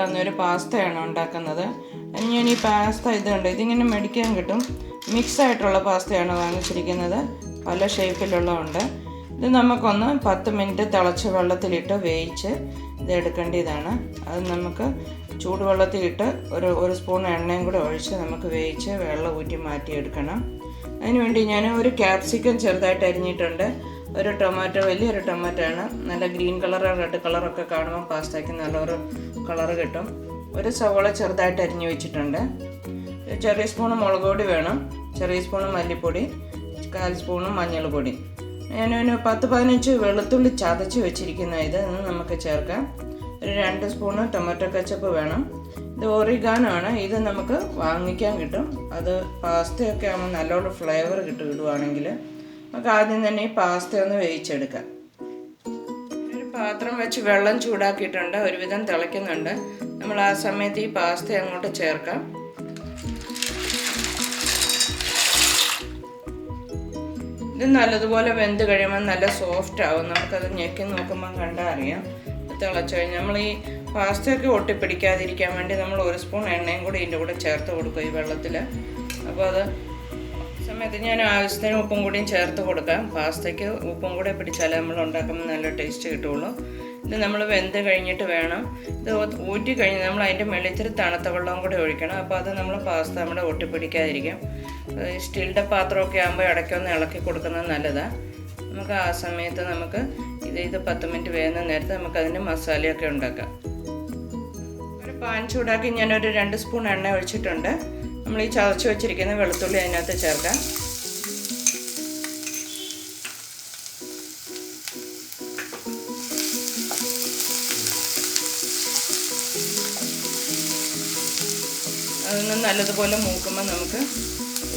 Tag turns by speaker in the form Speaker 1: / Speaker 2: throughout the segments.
Speaker 1: ഉണ്ടാക്കാവുന്ന ഒരു പാസ്തയാണ് ഉണ്ടാക്കുന്നത്. ഞാൻ ഈ പാസ്ത ഇതുണ്ട്, ഇതിങ്ങനെ മേടിക്കാൻ കിട്ടും. മിക്സ് ആയിട്ടുള്ള പാസ്തയാണ് വാങ്ങിച്ചിരിക്കുന്നത്, പല ഷേപ്പിലുള്ളതുണ്ട്. ഇത് നമുക്കൊന്ന് 10 മിനിറ്റ് തിളച്ച വെള്ളത്തിലിട്ട് വേവിച്ച് ഇത് എടുക്കേണ്ടതാണ്. അത് നമുക്ക് ചൂടുവെള്ളത്തിലിട്ട് ഒരു സ്പൂൺ എണ്ണയും കൂടെ ഒഴിച്ച് നമുക്ക് വേവിച്ച് വെള്ളം ഊറ്റി മാറ്റിയെടുക്കണം. അതിനുവേണ്ടി ഞാൻ ഒരു ക്യാപ്സിക്കം ചെറുതായിട്ട് അരിഞ്ഞിട്ടുണ്ട്, ഒരു ടൊമാറ്റോ, വലിയൊരു ടൊമാറ്റോ ആണ്, നല്ല ഗ്രീൻ കളറോ റെഡ് കളറൊക്കെ കാണുമ്പോൾ പാസ്തയ്ക്ക് നല്ലൊരു കളറ് കിട്ടും. ഒരു സവോള ചെറുതായിട്ട് അരിഞ്ഞ് വെച്ചിട്ടുണ്ട്. ചെറിയ സ്പൂണ് മുളക് പൊടി വേണം, ചെറിയ സ്പൂണ് മല്ലിപ്പൊടി, 1/4 സ്പൂണ് മഞ്ഞൾപ്പൊടി. ഞാനൊരു 10-15 വെളുത്തുള്ളി ചതച്ച് വെച്ചിരിക്കുന്ന ഇത് നമുക്ക് ചേർക്കാം. ഒരു 2 സ്പൂണ് ടൊമാറ്റോ കെച്ചപ്പ് വേണം. ഇത് ഒറിഗാനോ ആണ്, ഇത് നമുക്ക് വാങ്ങിക്കാൻ കിട്ടും. അത് പാസ്തയൊക്കെ ആകുമ്പോൾ നല്ലോണം ഫ്ലേവർ കിട്ടും ഇടുവാണെങ്കിൽ. നമുക്ക് ആദ്യം തന്നെ ഈ പാസ്ത ഒന്ന് വേവിച്ചെടുക്കാം. ഒരു പാത്രം വെച്ച് വെള്ളം ചൂടാക്കിയിട്ടുണ്ട്, ഒരുവിധം തിളയ്ക്കുന്നുണ്ട്. നമ്മൾ ആ സമയത്ത് ഈ പാസ്ത അങ്ങോട്ട് ചേർക്കാം. ഇത് നല്ലതുപോലെ വെന്ത് കഴിയുമ്പോൾ നല്ല സോഫ്റ്റ് ആവും. നമുക്കത് ഞെക്കി നോക്കുമ്പോൾ കണ്ടാൽ അറിയാം. തിളച്ച് കഴിഞ്ഞ് നമ്മൾ ഈ പാസ്തയൊക്കെ ഒട്ടിപ്പിടിക്കാതിരിക്കാൻ വേണ്ടി നമ്മൾ 1 സ്പൂൺ എണ്ണയും കൂടി ഇതിൻ്റെ കൂടെ ചേർത്ത് കൊടുക്കും ഈ വെള്ളത്തിൽ. അപ്പോൾ അത് സമയത്ത് ഞാൻ ആവശ്യത്തിന് ഉപ്പും കൂടിയും ചേർത്ത് കൊടുക്കാം. പാസ്തയ്ക്ക് ഉപ്പും കൂടെ പിടിച്ചാലേ നമ്മൾ ഉണ്ടാക്കുമ്പോൾ നല്ല ടേസ്റ്റ് കിട്ടുള്ളൂ. ഇത് നമ്മൾ വെന്ത് കഴിഞ്ഞിട്ട് വേണം ഇത് ഊറ്റി കഴിഞ്ഞ് നമ്മൾ അതിൻ്റെ വെളിച്ചെറി തണുത്ത വെള്ളവും കൂടി ഒഴിക്കണം. അപ്പോൾ അത് നമ്മൾ പാസ്ത നമ്മുടെ ഒട്ടിപ്പിടിക്കാതിരിക്കും. സ്റ്റീലിൻ്റെ പാത്രമൊക്കെ ആകുമ്പോൾ ഇടയ്ക്കൊന്ന് ഇളക്കി കൊടുക്കുന്നത് നല്ലതാണ്. നമുക്ക് ആ സമയത്ത് നമുക്ക് ഇത് 10 മിനിറ്റ് വേകുന്ന നേരത്തെ നമുക്കതിൻ്റെ മസാലയൊക്കെ ഉണ്ടാക്കാം. ഒരു പാൻ ചൂടാക്കി ഞാനൊരു 2 സ്പൂൺ എണ്ണ ഒഴിച്ചിട്ടുണ്ട്. നമ്മൾ ഈ ചതച്ച് വെച്ചിരിക്കുന്ന വെളുത്തുള്ളി അതിനകത്ത് ചേർക്കാം. അതൊന്ന് നല്ലതുപോലെ മൂക്കുമ്പോൾ നമുക്ക്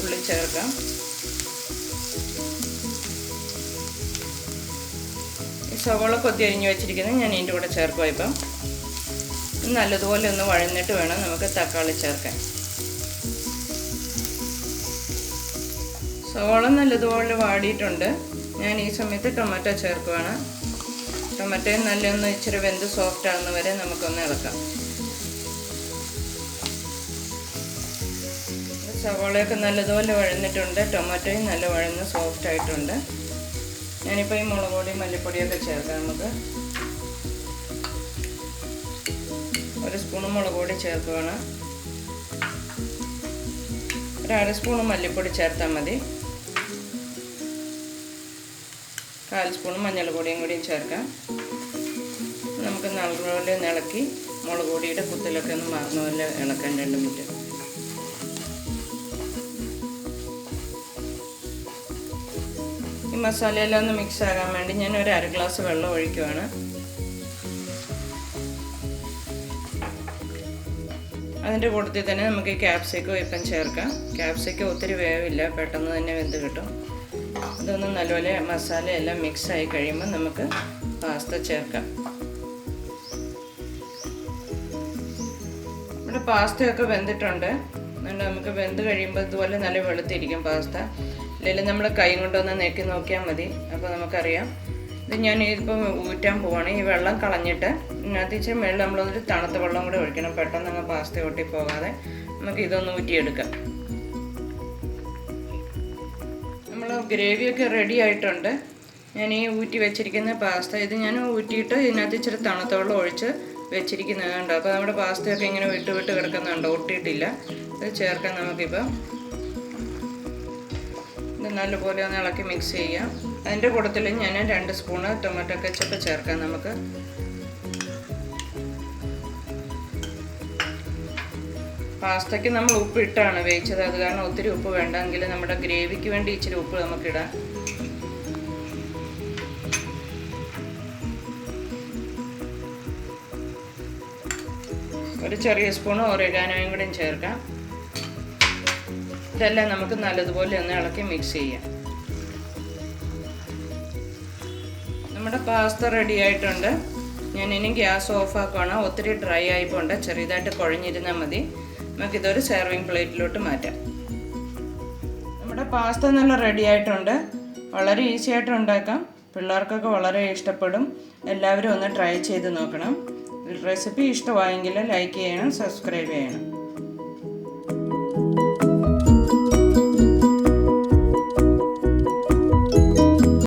Speaker 1: ഉള്ളി ചേർക്കാം. ഈ സവോള കൊത്തി അരിഞ്ഞ് വെച്ചിരിക്കുന്നത് ഞാൻ ഇതിൻ്റെ കൂടെ ചേർക്കുക. ഇപ്പം നല്ലതുപോലെ ഒന്ന് വഴന്നിട്ട് വേണം നമുക്ക് തക്കാളി ചേർക്കാൻ. സവോള നല്ലതുപോലെ വാടിയിട്ടുണ്ട്. ഞാൻ ഈ സമയത്ത് ടൊമാറ്റോ ചേർക്കുകയാണ്. ടൊമാറ്റോയും നല്ലൊന്ന് ഇച്ചിരി വെന്ത് സോഫ്റ്റ് ആകുന്ന വരെ നമുക്കൊന്ന് ഇളക്കാം. സവോളയൊക്കെ നല്ലതുപോലെ വഴന്നിട്ടുണ്ട്, ടൊമാറ്റോയും നല്ല വഴന്ന് സോഫ്റ്റ് ആയിട്ടുണ്ട്. ഞാനിപ്പോൾ ഈ മുളക് പൊടി മല്ലിപ്പൊടിയൊക്കെ ചേർക്കാം. നമുക്ക് 1 സ്പൂൺ മുളക് പൊടി ചേർക്കുകയാണ്. ഒരു 1/2 സ്പൂൺ മല്ലിപ്പൊടി ചേർത്താൽ മതി. 1/4 സ്പൂൺ മഞ്ഞൾപ്പൊടിയും കൂടിയും ചേർക്കാം. നമുക്ക് നല്ലപോലെ ഇളക്കി മുളക് പൊടിയുടെ കുത്തിലൊക്കെ ഒന്ന് മാറുന്ന പോലെ ഇളക്കാൻ 2 മിനിറ്റ്. ഈ മസാലയെല്ലാം ഒന്ന് മിക്സ് ആകാൻ വേണ്ടി ഞാൻ ഒരു 1/2 ഗ്ലാസ് വെള്ളം ഒഴിക്കുകയാണ്. അതിൻ്റെ കൂട്ടത്തിൽ തന്നെ നമുക്ക് ഈ ക്യാപ്സിക്കം ഇപ്പം ചേർക്കാം. ക്യാപ്സിക്കം ഒത്തിരി വേവില്ല, പെട്ടെന്ന് തന്നെ വെന്ത് കിട്ടും. അതൊന്ന് നല്ലപോലെ മസാലയെല്ലാം മിക്സ് ആയി കഴിയുമ്പോൾ നമുക്ക് പാസ്ത ചേർക്കാം. ഇവിടെ പാസ്തയൊക്കെ വെന്തിട്ടുണ്ട്. നമുക്ക് വെന്ത് കഴിയുമ്പോൾ ഇതുപോലെ നല്ല വെളുത്തിരിക്കും പാസ്ത. അല്ലെങ്കിൽ നമ്മൾ കൈ കൊണ്ടൊന്ന് നെക്കി നോക്കിയാൽ മതി, അപ്പോൾ നമുക്കറിയാം. ഇത് ഞാൻ ഇതിപ്പോൾ ഊറ്റാൻ പോവാണ്. ഈ വെള്ളം കളഞ്ഞിട്ട് ഇതിനകത്ത് ഇച്ചിരി വെള്ളം നമ്മളൊരു തണുത്ത വെള്ളം കൂടെ ഒഴിക്കണം, പെട്ടെന്ന് അങ്ങ് പാസ്ത ഒട്ടിപ്പോകാതെ. നമുക്ക് ഇതൊന്ന് ഊറ്റിയെടുക്കാം. നമ്മൾ ഗ്രേവിയൊക്കെ റെഡി ആയിട്ടുണ്ട്. ഞാൻ ഈ ഊറ്റി വെച്ചിരിക്കുന്ന പാസ്ത ഇത് ഞാൻ ഊറ്റിയിട്ട് ഇതിനകത്ത് ഇച്ചിരി തണുത്ത വെള്ളം ഒഴിച്ച് വെച്ചിരിക്കുന്നതുണ്ട്. അപ്പോൾ നമ്മുടെ പാസ്തയൊക്കെ ഇങ്ങനെ വിട്ട് കിടക്കുന്നുണ്ട്, ഒട്ടിയിട്ടില്ല. ഇത് ചേർക്കാൻ നമുക്കിപ്പോൾ ഇത് നല്ലപോലെ ഒന്ന് ഇളക്കി മിക്സ് ചെയ്യാം. അതിൻ്റെ കൂട്ടത്തിൽ ഞാൻ 2 സ്പൂണ് ടൊമാറ്റോ കെച്ചപ്പ് ചേർക്കാം. നമുക്ക് പാസ്തയ്ക്ക് നമ്മൾ ഉപ്പ് ഇട്ടാണ് വേവിച്ചത്, അത് കാരണം ഒത്തിരി ഉപ്പ് വേണ്ടെങ്കിൽ നമ്മുടെ ഗ്രേവിക്ക് വേണ്ടി ഇച്ചിരി ഉപ്പ് നമുക്കിടാം. ഒരു ചെറിയ സ്പൂണ് ഒറിഗാനോയും കൂടെയും ചേർക്കാം. ഇതെല്ലാം നമുക്ക് നല്ലതുപോലെ ഒന്ന് ഇളക്കി മിക്സ് ചെയ്യാം. നമ്മുടെ പാസ്ത റെഡി ആയിട്ടുണ്ട്. ഞാൻ ഇനി ഗ്യാസ് ഓഫ് ആക്കുകയാണ്. ഒത്തിരി ഡ്രൈ ആയിപ്പോണ്ട്, ചെറിയതായിട്ട് കുഴഞ്ഞിരുന്നാൽ മതി. നമുക്കിതൊരു സെർവിങ് പ്ലേറ്റിലോട്ട് മാറ്റാം. നമ്മുടെ പാസ്ത നല്ല റെഡി ആയിട്ടുണ്ട്. വളരെ ഈസി ആയിട്ട് ഉണ്ടാക്കാം. പിള്ളേർക്കൊക്കെ വളരെ ഇഷ്ടപ്പെടും. എല്ലാവരും ഒന്ന് ട്രൈ ചെയ്ത് നോക്കണം. റെസിപ്പി ഇഷ്ടമായെങ്കിൽ ലൈക്ക് ചെയ്യണം, സബ്സ്ക്രൈബ് ചെയ്യണം.